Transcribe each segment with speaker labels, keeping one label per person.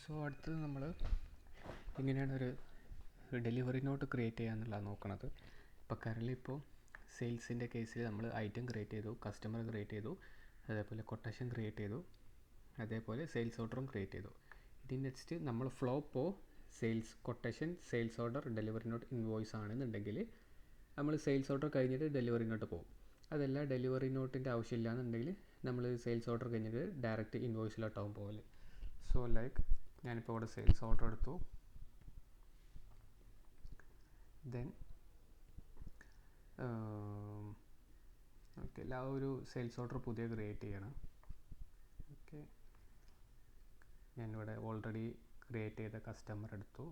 Speaker 1: So അടുത്തത് നമ്മൾ എങ്ങനെയാണ് ഒരു ഡെലിവറി നോട്ട് ക്രിയേറ്റ് ചെയ്യുക എന്നുള്ളതാണ് നോക്കുന്നത്. ഇപ്പോൾ കറൻലി ഇപ്പോൾ സെയിൽസിൻ്റെ കേസിൽ നമ്മൾ ഐറ്റം ക്രിയേറ്റ് ചെയ്തു, കസ്റ്റമർ ക്രിയേറ്റ് ചെയ്തു, അതേപോലെ കൊട്ടേഷൻ ക്രിയേറ്റ് ചെയ്തു, അതേപോലെ സെയിൽസ് ഓർഡറും ക്രിയേറ്റ് ചെയ്തു. ഇനി നെക്സ്റ്റ് നമ്മൾ ഫ്ലോ ഇപ്പോൾ sales quotation, sales order, delivery not, invoice ആണെന്നുണ്ടെങ്കിൽ നമ്മൾ സെയിൽസ് ഓർഡർ കഴിഞ്ഞിട്ട് ഡെലിവറി നോട്ട് പോകും. അതല്ല ഡെലിവറി നോട്ടിൻ്റെ ആവശ്യമില്ല എന്നുണ്ടെങ്കിൽ നമ്മൾ സെയിൽസ് ഓർഡർ കഴിഞ്ഞിട്ട് ഡയറക്റ്റ് ഇൻവോയ്സിലോട്ടാവും പോകല്. സോ ലൈക്ക് ഞാനിപ്പോൾ ഇവിടെ സെയിൽസ് ഓർഡർ എടുത്തു. ദെൻ ഓക്കെ ഒരു സെയിൽസ് ഓർഡർ പുതിയ ക്രിയേറ്റ് ചെയ്യണം. ഓക്കെ, ഞാനിവിടെ ഓൾറെഡി ക്രിയേറ്റ് ചെയ്ത കസ്റ്റമർ എടുത്തു.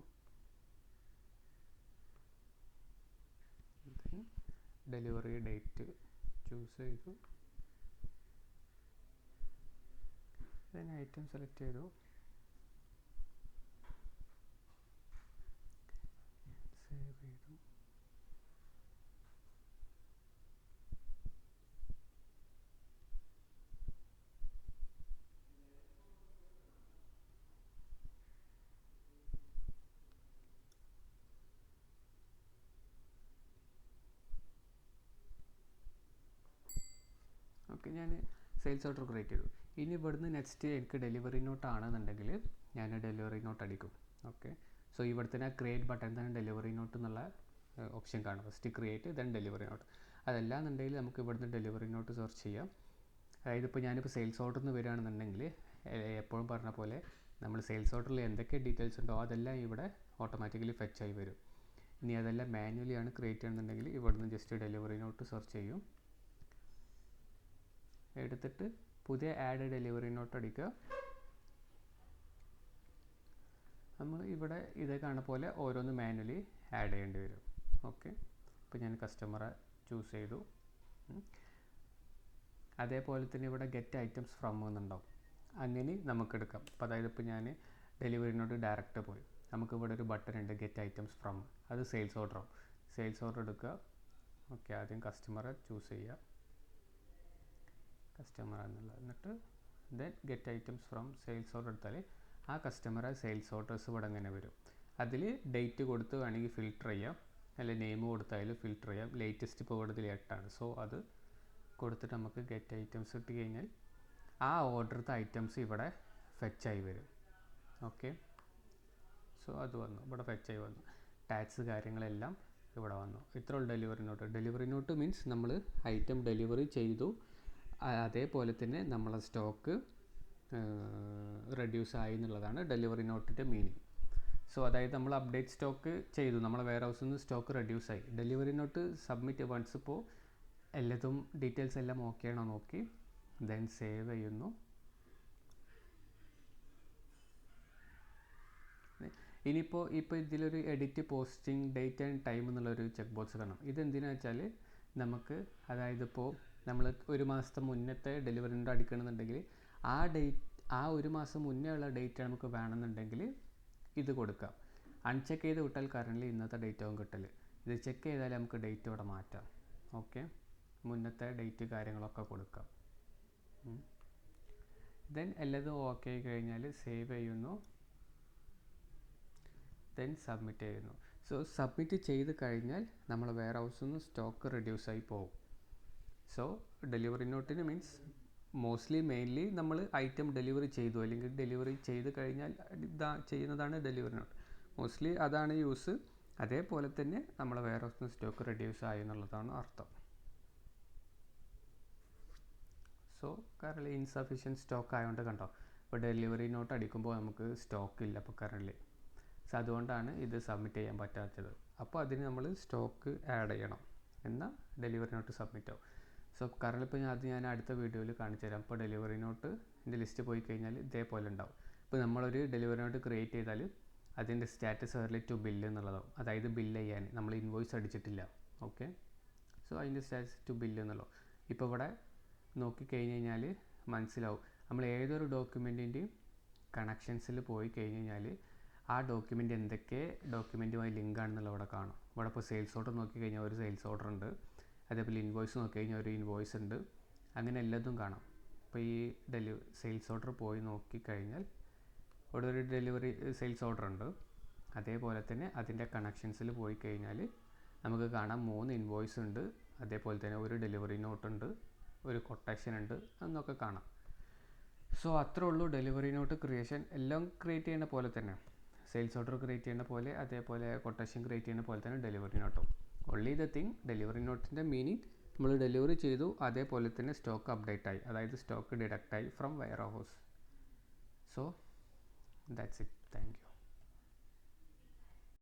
Speaker 1: ദെൻ ഡെലിവറി ഡേറ്റ് ചൂസ് ചെയ്തു. ദെൻ ഐറ്റം സെലക്ട് ചെയ്തു. സേവ് ചെയ്തു. ഓക്കെ, ഞാൻ സെയിൽസ് ഓർഡർ ക്രിയേറ്റ് ചെയ്തു. ഇനി ഇവിടുന്ന് നെക്സ്റ്റ് എനിക്ക് ഡെലിവറി നോട്ട് ആണെന്നുണ്ടെങ്കിൽ ഞാൻ ഡെലിവറി നോട്ട് അടിക്കും. ഓക്കെ, സോ ഇവിടുത്തെ ആ ക്രിയേറ്റ് ബട്ടൺ തന്നെ ഡെലിവറി നോട്ട് എന്നുള്ള ഓപ്ഷൻ കാണും. First create, then delivery not. അതല്ല എന്നുണ്ടെങ്കിൽ നമുക്ക് ഇവിടുന്ന് ഡെലിവറി നോട്ട് സെർച്ച് ചെയ്യാം. അതായത് ഇപ്പോൾ ഞാനിപ്പോൾ സെയിൽസ് ഓർഡറിൽ നിന്ന് വരികയാണെന്നുണ്ടെങ്കിൽ എപ്പോഴും പറഞ്ഞ പോലെ നമ്മൾ സെയിൽസ് ഓർഡറിൽ എന്തൊക്കെ ഡീറ്റെയിൽസ് ഉണ്ടോ അതെല്ലാം ഇവിടെ ഓട്ടോമാറ്റിക്കലി ഫെച്ച് ആയി വരും. ഇനി അതെല്ലാം മാനുവലി ആണ് ക്രിയേറ്റ് ചെയ്യണമെന്നുണ്ടെങ്കിൽ ഇവിടുന്ന് ജസ്റ്റ് ഡെലിവറി നോട്ട് സെർച്ച് ചെയ്യും. എടുത്തിട്ട് പുതിയ ആഡ് ഡെലിവറി നോട്ട് അടിക്കുക. നമ്മൾ ഇവിടെ ഇതേ കാണുന്ന പോലെ ഓരോന്ന് മാനുവലി ആഡ് ചെയ്യേണ്ടി വരും. ഓക്കെ, ഇപ്പോൾ ഞാൻ കസ്റ്റമറെ ചൂസ് ചെയ്തു. അതേപോലെ തന്നെ ഇവിടെ ഗെറ്റ് ഐറ്റംസ് ഫ്രം എന്നുണ്ടാവും. അങ്ങനെ നമുക്കെടുക്കാം. അപ്പോൾ അതായത് ഇപ്പോൾ ഞാൻ ഡെലിവറി നോട്ട് ഡയറക്റ്റ് പോയി, നമുക്കിവിടെ ഒരു ബട്ടൺ ഉണ്ട് ഗെറ്റ് ഐറ്റംസ് ഫ്രം, അത് സെയിൽസ് ഓർഡറാവും. സെയിൽസ് ഓർഡർ എടുക്കുക. ഓക്കെ, ആദ്യം കസ്റ്റമറെ ചൂസ് ചെയ്യുക, കസ്റ്റമർ എന്നുള്ളത്. എന്നിട്ട് then get items from sales order എടുത്താൽ ആ കസ്റ്റമറെ സെയിൽസ് ഓർഡേഴ്സ് ഇവിടെ അങ്ങനെ വരും. അതിൽ ഡേറ്റ് കൊടുത്ത് വേണമെങ്കിൽ ഫിൽറ്റർ ചെയ്യാം, അല്ലെ നെയിം കൊടുത്തായാലും ഫിൽറ്റർ ചെയ്യാം. ലേറ്റസ്റ്റ് ഇപ്പോൾ ഇവിടെ 8ആണ്. സോ അത് കൊടുത്തിട്ട് നമുക്ക് ഗെറ്റ് ഐറ്റംസ് ഇട്ട് കഴിഞ്ഞാൽ ആ ഓർഡറത്തെ ഐറ്റംസ് ഇവിടെ ഫെച്ചായി വരും. ഓക്കെ, സോ അത് വന്നു, ഇവിടെ ഫെച്ചായി വന്നു. ടാക്സ് കാര്യങ്ങളെല്ലാം ഇവിടെ വന്നു. ഇത്രയുള്ള delivery not. Delivery not means നമ്മൾ ഐറ്റം ഡെലിവറി ചെയ്തു, അതേപോലെ തന്നെ നമ്മളെ സ്റ്റോക്ക് റെഡ്യൂസ് ആയി എന്നുള്ളതാണ് ഡെലിവറി നോട്ടിൻ്റെ മീനിങ്. സോ അതായത് നമ്മൾ അപ്ഡേറ്റ് സ്റ്റോക്ക് ചെയ്തു, നമ്മളെ വെയർ ഹൗസിൽ നിന്ന് സ്റ്റോക്ക് റെഡ്യൂസ് ആയി. ഡെലിവറി നോട്ട് സബ്മിറ്റ് വൺസ് ഇപ്പോൾ എല്ലാതും ഡീറ്റെയിൽസ് എല്ലാം ഓക്കെ ആണോ നോക്കി ദെൻ സേവ് ചെയ്യുന്നു. ഇനിയിപ്പോൾ ഇതിലൊരു edit posting date and time എന്നുള്ളൊരു ചെക്ക് ബോക്സ് കാണാം. ഇതെന്തിനാണെന്ന് വെച്ചാൽ നമുക്ക് അതായത് ഇപ്പോൾ നമ്മൾ ഒരു മാസത്തെ മുന്നത്തെ ഡെലിവറി നോട്ട് അടിക്കണമെന്നുണ്ടെങ്കിൽ ആ ഒരു മാസം മുന്നേ ഉള്ള ഡേറ്റ് നമുക്ക് വേണമെന്നുണ്ടെങ്കിൽ ഇത് കൊടുക്കാം. അൺചെക്ക് ചെയ്ത് വിട്ടാൽ കറൻറ്റ്ലി ഇന്നത്തെ ഡേറ്റ് ആവും കിട്ടൽ. ഇത് ചെക്ക് ചെയ്താൽ നമുക്ക് ഡേറ്റ് ഇവിടെ മാറ്റാം. ഓക്കെ, മുന്നത്തെ ഡേറ്റ് കാര്യങ്ങളൊക്കെ കൊടുക്കാം. ദെൻ എല്ലാതും ഓക്കെ ആയി കഴിഞ്ഞാൽ സേവ് ചെയ്യുന്നു, ദെൻ സബ്മിറ്റ് ചെയ്യുന്നു. സോ സബ്മിറ്റ് ചെയ്ത് കഴിഞ്ഞാൽ നമ്മൾ വെയർ ഹൗസിൽ നിന്ന് സ്റ്റോക്ക് റെഡ്യൂസ് ആയി പോകും. സോ ഡെലിവറി നോട്ടിന് മീൻസ് മെയിൻലി നമ്മൾ ഐറ്റം ഡെലിവറി ചെയ്തു അല്ലെങ്കിൽ ഡെലിവറി ചെയ്ത് കഴിഞ്ഞാൽ ചെയ്യുന്നതാണ് ഡെലിവറി നോട്ട്. മോസ്റ്റ്ലി അതാണ് യൂസ്. അതേപോലെ തന്നെ നമ്മൾ വെയർ ഹൗസിൽ നിന്ന് സ്റ്റോക്ക് റെഡ്യൂസ് ആയി എന്നുള്ളതാണ് അർത്ഥം. സോ കറൻറ്റ്ലി ഇൻസഫിഷ്യൻറ്റ് സ്റ്റോക്ക് ആയതുകൊണ്ട് കണ്ടോ, ഇപ്പോൾ ഡെലിവറി നോട്ട് അടിക്കുമ്പോൾ നമുക്ക് സ്റ്റോക്ക് ഇല്ല ഇപ്പോൾ കറൻറ്റ്ലി. സോ അതുകൊണ്ടാണ് ഇത് സബ്മിറ്റ് ചെയ്യാൻ പറ്റാത്തത്. അപ്പോൾ അതിന് നമ്മൾ സ്റ്റോക്ക് ആഡ് ചെയ്യണം, എന്നാൽ ഡെലിവറി നോട്ട് സബ്മിറ്റ് ആവും. സോ കറൻറ്റ്ലി ഇപ്പോൾ ഞാൻ അടുത്ത വീഡിയോയിൽ കാണിച്ചു തരാം. ഇപ്പോൾ ഡെലിവറി നോട്ടിൻ്റെ ലിസ്റ്റ് പോയി കഴിഞ്ഞാൽ ഇതേപോലെ ഉണ്ടാവും. ഇപ്പോൾ നമ്മളൊരു ഡെലിവറി നോട്ട് ക്രിയേറ്റ് ചെയ്താൽ അതിൻ്റെ സ്റ്റാറ്റസ് റിലേറ്റ് ടു ബില്ല് എന്നുള്ളതാവും. അതായത് ബില്ല് ചെയ്യാൻ നമ്മൾ ഇൻവോയ്സ് അടിച്ചിട്ടില്ല. ഓക്കെ, സോ അതിൻ്റെ സ്റ്റാറ്റസ് ടു ബില്ല് എന്നുള്ളൂ. ഇപ്പോൾ ഇവിടെ നോക്കിക്കഴിഞ്ഞ് കഴിഞ്ഞാൽ മനസ്സിലാവും. നമ്മൾ ഏതൊരു ഡോക്യുമെൻറ്റിൻ്റെയും കണക്ഷൻസിൽ പോയി കഴിഞ്ഞ് കഴിഞ്ഞാൽ ആ ഡോക്യുമെൻ്റ് എന്തൊക്കെ ഡോക്യുമെൻറ്റുമായി ലിങ്ക് ആണെന്നുള്ള ഇവിടെ കാണും. ഇവിടെ ഇപ്പോൾ സെയിൽസ് ഓർഡർ നോക്കിക്കഴിഞ്ഞാൽ ഒരു സെയിൽസ് ഓർഡർ ഉണ്ട്, അതേപോലെ ഇൻവോയ്സ് നോക്കിക്കഴിഞ്ഞാൽ ഒരു ഇൻവോയ്സ് ഉണ്ട്, അങ്ങനെ എല്ലാതും കാണാം. അപ്പോൾ ഈ സെയിൽസ് ഓർഡർ പോയി നോക്കിക്കഴിഞ്ഞാൽ അവിടെ ഒരു ഡെലിവറി സെയിൽസ് ഓർഡർ ഉണ്ട്. അതേപോലെ തന്നെ അതിൻ്റെ കണക്ഷൻസിൽ പോയി കഴിഞ്ഞാൽ നമുക്ക് കാണാം 3 ഇൻവോയ്സ് ഉണ്ട്, അതേപോലെ തന്നെ ഒരു ഡെലിവറി നോട്ട് ഉണ്ട്, ഒരു കൊട്ടേഷൻ ഉണ്ട് എന്നൊക്കെ കാണാം. സോ അത്രേ ഉള്ളൂ ഡെലിവറി നോട്ട് ക്രിയേഷൻ. എല്ലാം ക്രിയേറ്റ് ചെയ്യുന്ന പോലെ തന്നെ, സെയിൽസ് ഓർഡർ ക്രിയേറ്റ് ചെയ്യുന്ന പോലെ, അതേപോലെ കൊട്ടേഷൻ ക്രിയേറ്റ് ചെയ്യുന്ന പോലെ തന്നെ ഡെലിവറി നോട്ടും. ഓൺലി ദ തിങ്, ഡെലിവറി നോട്ടിൻ്റെ മീനിങ് നമ്മൾ ഡെലിവറി ചെയ്തു, അതേപോലെ തന്നെ സ്റ്റോക്ക് അപ്ഡേറ്റ് ആയി, അതായത് സ്റ്റോക്ക് ഡിഡക്റ്റ് ആയി from warehouse. So that's it. Thank U.